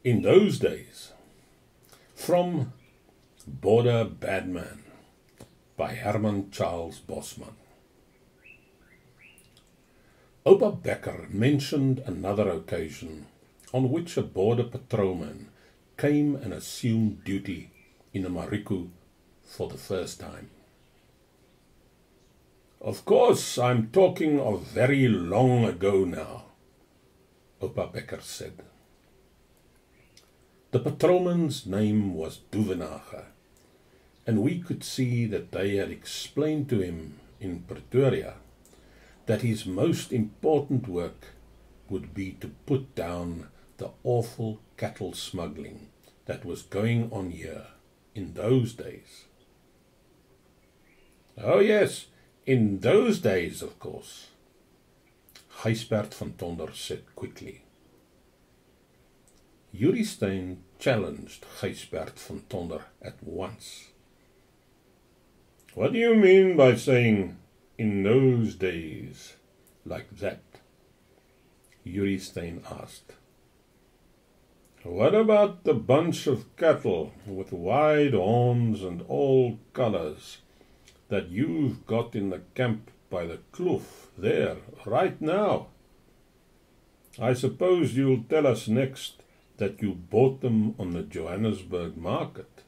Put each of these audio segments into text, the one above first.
In those days, from Border Badman by Herman Bosman. Oupa Becker mentioned another occasion on which a border patrolman came and assumed duty in a Mariku for the first time. Of course, I'm talking of very long ago now, Oupa Becker said. The patrolman's name was Duvenage, and we could see that they had explained to him in Pretoria that his most important work would be to put down the awful cattle smuggling that was going on here in those days. Oh yes, in those days, of course, Gysbert van Tonder said quickly. Yuri Steyn challenged Gysbert van Tonder at once. What do you mean by saying, in those days, like that? Yuri Steyn asked. What about the bunch of cattle with wide horns and all colors that you've got in the camp by the kloof there, right now? I suppose you'll tell us next that you bought them on the Johannesburg market.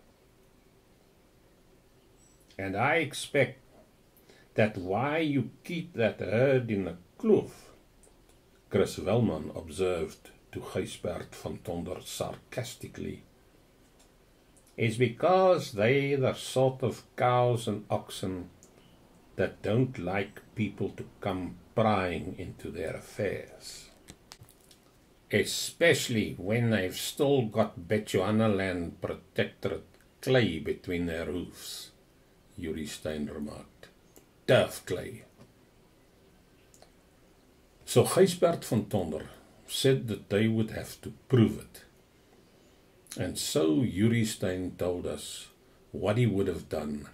And I expect that why you keep that herd in the kloof, Chris Herman observed to Gysbert van Tonder sarcastically, is because they the sort of cows and oxen that don't like people to come prying into their affairs. Especially when they've still got Bechuanaland Protectorate clay between their hoofs, Yuri Steyn remarked. Turf clay. So Gysbert van Tonder said that they would have to prove it. And so Yuri Steyn told us what he would have done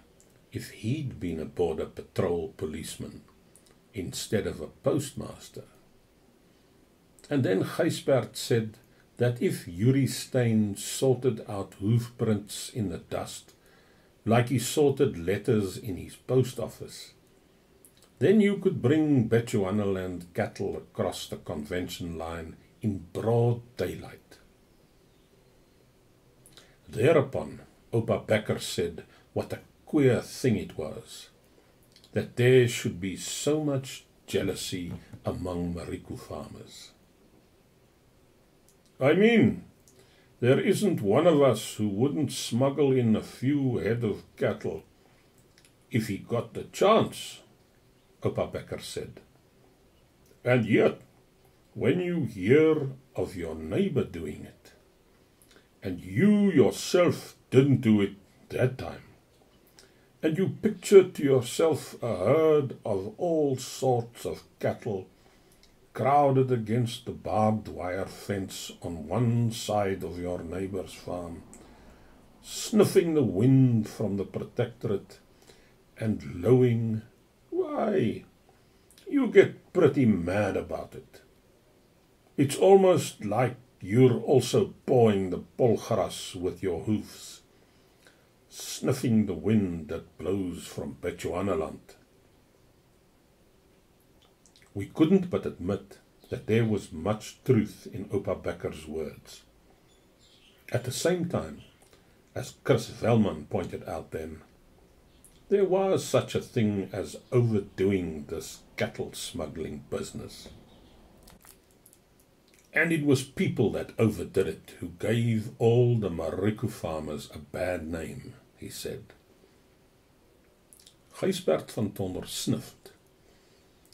if he'd been a border patrol policeman instead of a postmaster. And then Gysbert said that if Yuri Steyn sorted out hoofprints in the dust, like he sorted letters in his post office, then you could bring Bechuanaland cattle across the convention line in broad daylight. Thereupon, Oupa Becker said what a queer thing it was, that there should be so much jealousy among Mariku farmers. I mean, there isn't one of us who wouldn't smuggle in a few head of cattle if he got the chance, Oupa Becker said. And yet, when you hear of your neighbor doing it, and you yourself didn't do it that time, and you picture to yourself a herd of all sorts of cattle crowded against the barbed wire fence on one side of your neighbor's farm, sniffing the wind from the protectorate and lowing, why, you get pretty mad about it. It's almost like you're also pawing the polgras with your hoofs, sniffing the wind that blows from Bechuanaland. We couldn't but admit that there was much truth in Oupa Becker's words. At the same time, as Chris Herman pointed out then, there was such a thing as overdoing this cattle smuggling business. And it was people that overdid it who gave all the Mariku farmers a bad name, he said. Gysbert van Tonder sniffed.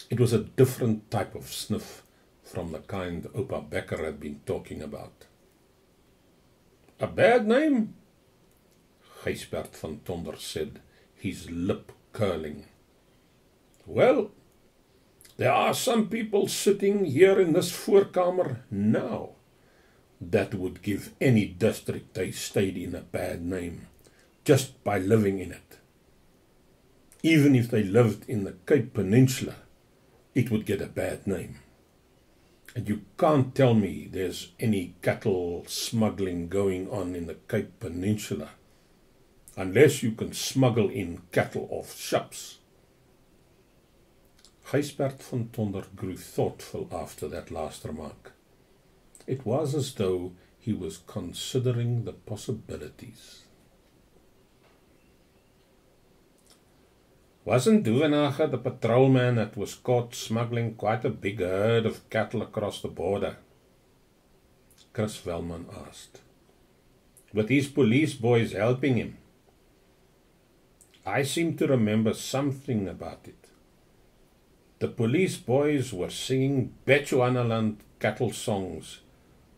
It was a different type of sniff from the kind Oupa Becker had been talking about. A bad name? Gysbert van Tonder said, his lip curling. Well, there are some people sitting here in this voorkamer now that would give any district they stayed in a bad name, just by living in it. Even if they lived in the Cape Peninsula, it would get a bad name. And you can't tell me there's any cattle smuggling going on in the Cape Peninsula, unless you can smuggle in cattle off ships. Gysbert van Tonder grew thoughtful after that last remark. It was as though he was considering the possibilities. Wasn't Duvenage the patrolman that was caught smuggling quite a big herd of cattle across the border? Chris Velman asked. With his police boys helping him. I seem to remember something about it. The police boys were singing Bechuanaland cattle songs,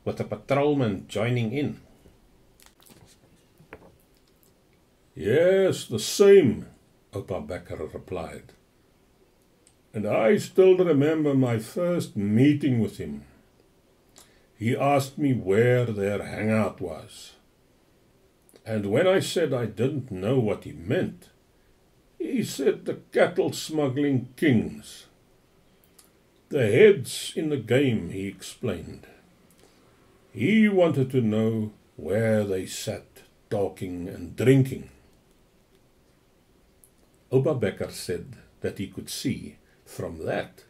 with the patrolman joining in. Yes, the same, Oupa Becker replied. And I still remember my first meeting with him. He asked me where their hangout was. And when I said I didn't know what he meant, he said the cattle smuggling kings. The heads in the game, he explained. He wanted to know where they sat, talking and drinking. Oupa Becker said that he could see from that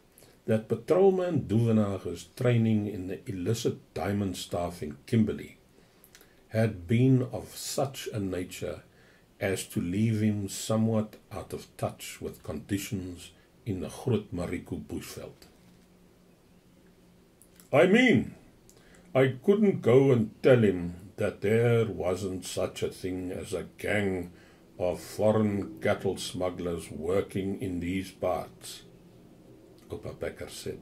patrolman Duvenage's training in the illicit diamond staff in Kimberley had been of such a nature as to leave him somewhat out of touch with conditions in the Groot Marico bushveld. I mean, I couldn't go and tell him that there wasn't such a thing as a gang of foreign cattle smugglers working in these parts, Oupa Becker said.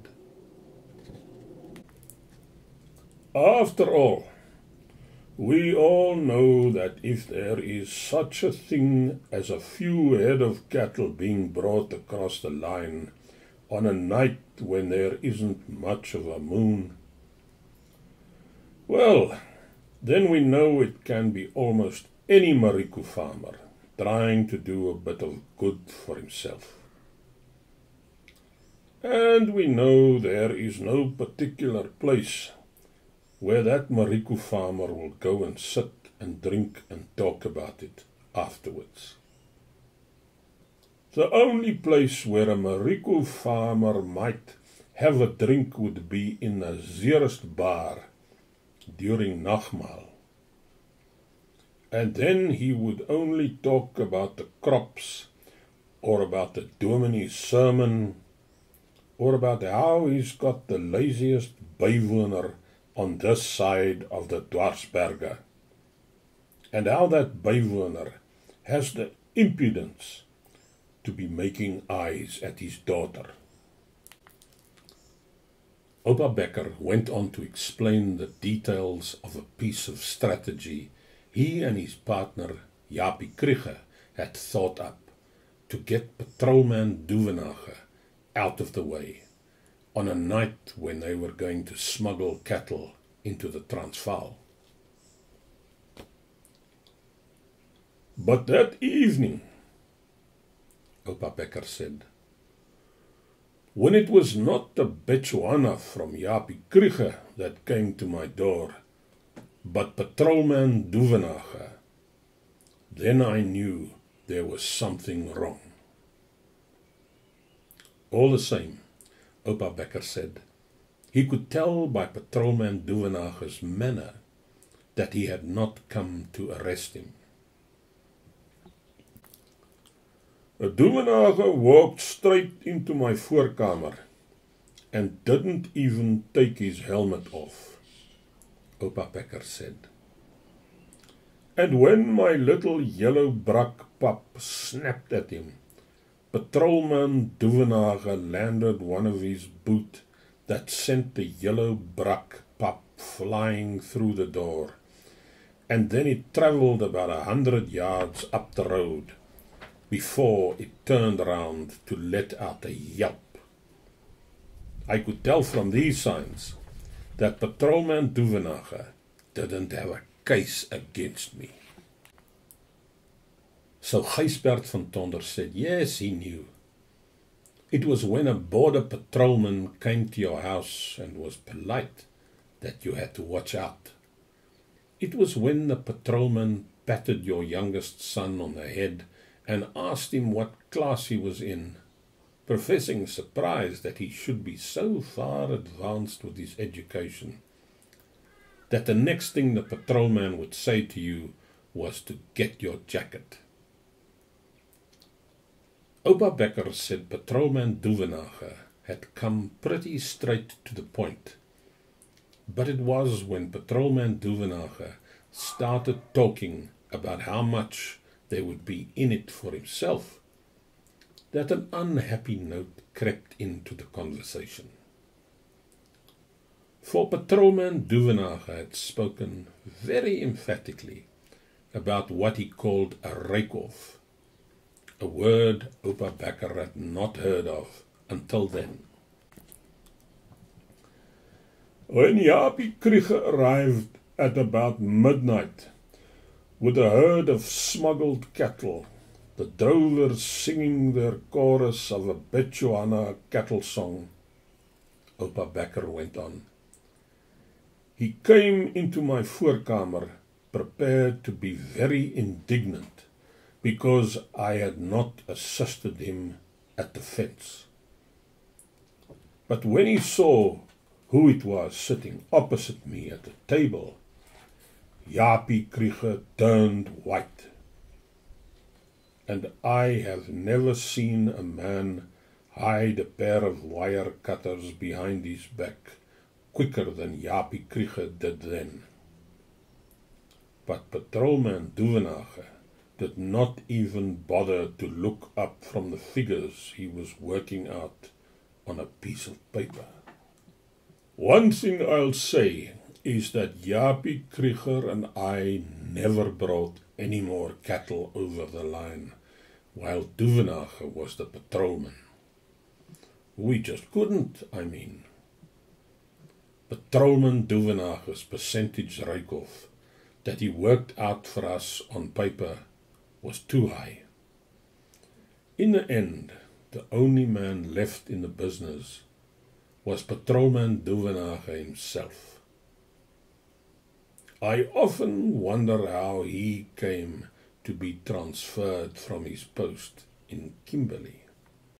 After all, we all know that if there is such a thing as a few head of cattle being brought across the line on a night when there isn't much of a moon, well, then we know it can be almost any Marico farmer trying to do a bit of good for himself. And we know there is no particular place where that Marico farmer will go and sit and drink and talk about it afterwards. The only place where a Marico farmer might have a drink would be in a Zeerust bar during Nagmaal. And then he would only talk about the crops, or about the dominee's sermon, or about how he's got the laziest bywoner on this side of the Dwarsberge, and how that bywoner has the impudence to be making eyes at his daughter. Oupa Becker went on to explain the details of a piece of strategy he and his partner, Jaapie Krige, had thought up to get patrolman Duvenage out of the way on a night when they were going to smuggle cattle into the Transvaal. But that evening, Oupa Becker said, when it was not the Bechuana from Jaapie Krige that came to my door, but patrolman Duvenage, then I knew there was something wrong. All the same, Oupa Becker said, he could tell by patrolman Duvenage's manner that he had not come to arrest him. Duvenage walked straight into my voorkamer and didn't even take his helmet off, Oupa Becker said. And when my little yellow brak pup snapped at him, patrolman Duvenage landed one of his boot that sent the yellow brak pup flying through the door, and then it travelled about 100 yards up the road before it turned around to let out a yelp. I could tell from these signs that patrolman Duvenage didn't have a case against me. So Gysbert van Tonder said, yes, he knew. It was when a border patrolman came to your house and was polite that you had to watch out. It was when the patrolman patted your youngest son on the head and asked him what class he was in, professing surprise that he should be so far advanced with his education, that the next thing the patrolman would say to you was to get your jacket. Oupa Becker said Patrolman Duvenage had come pretty straight to the point, but it was when Patrolman Duvenage started talking about how much there would be in it for himself that an unhappy note crept into the conversation. For Patrolman Duvenage had spoken very emphatically about what he called a rake-off, a word Oupa Becker had not heard of until then. When Japie Krieger arrived at about midnight with a herd of smuggled cattle, the drovers singing their chorus of a Bechuana cattle song, Oupa Becker went on. He came into my voorkamer prepared to be very indignant because I had not assisted him at the fence. But when he saw who it was sitting opposite me at the table, Japie Krieger turned white. And I have never seen a man hide a pair of wire cutters behind his back quicker than Japie Krieger did then. But Patrolman Duvenage did not even bother to look up from the figures he was working out on a piece of paper. One thing I'll say is that Japie Krieger and I never brought any more cattle over the line, while Duvenage was the patrolman. We just couldn't, I mean. Patrolman Duvenage's percentage rake-off that he worked out for us on paper was too high. In the end, the only man left in the business was Patrolman Duvenage himself. I often wonder how he came to be transferred from his post in Kimberley.